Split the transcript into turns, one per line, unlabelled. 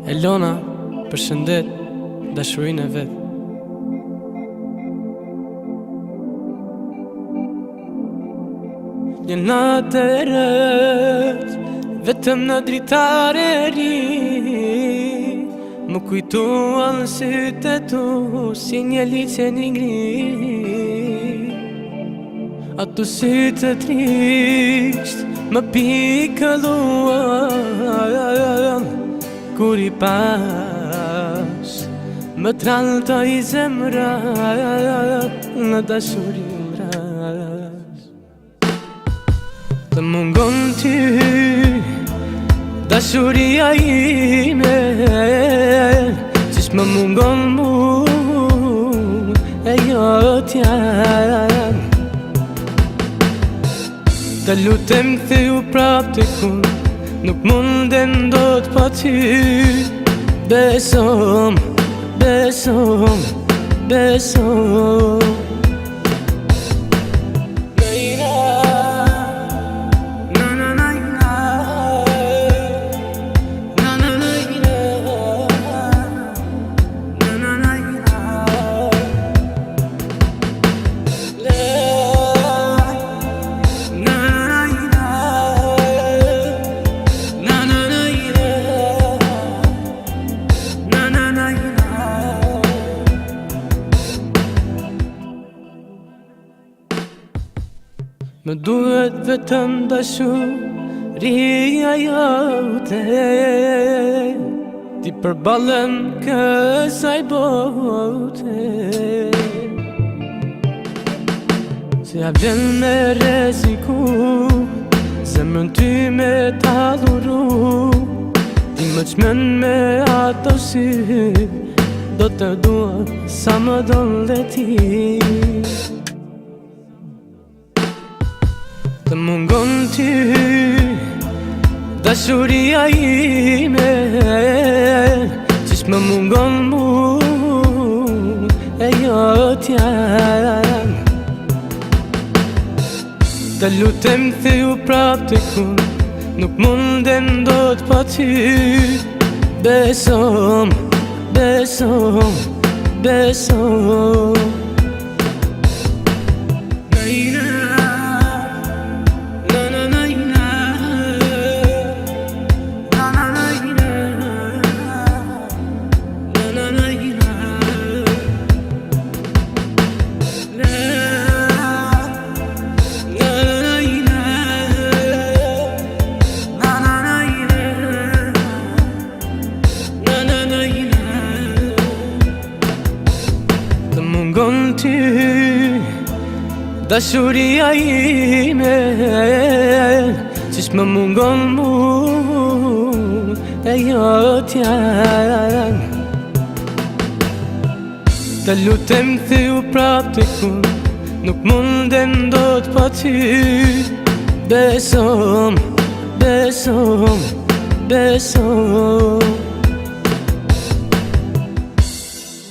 Elona, përshëndet, dashurinë e vet. Një natë e rët, vetëm në dritare ri, më kujtuan sytë e tu si një lice një ngri. Ato sytë e trisht më pikëlluan, kur i pas më tralltoi zemra në dashuri mraz. Të mungon ty dashuria ime, qysh më mungon mu e jotja. Të lutem ktheu prap te kun, nuk munden dot pa ty. Besom, besom, besom. Më duhet vetëm dashuria jote, ti përballën kësaj bote. Se ja vjen me rreziku zemrën ty me ta dhuru, ti më çmend me ato sy, do të dua sa më don dhe ti. Të mungon ty dashuria ime, qysh më mungon mu e jotja. Të lutem ktheu prap te kun, nuk munden dot pa ty. Besom, besom, besom. Mungon ty dashuria ime, qysh më mungon mu e jotja. Të lutem ktheu prap te kun, nuk munden dot pa ty. Besom, besom, besom.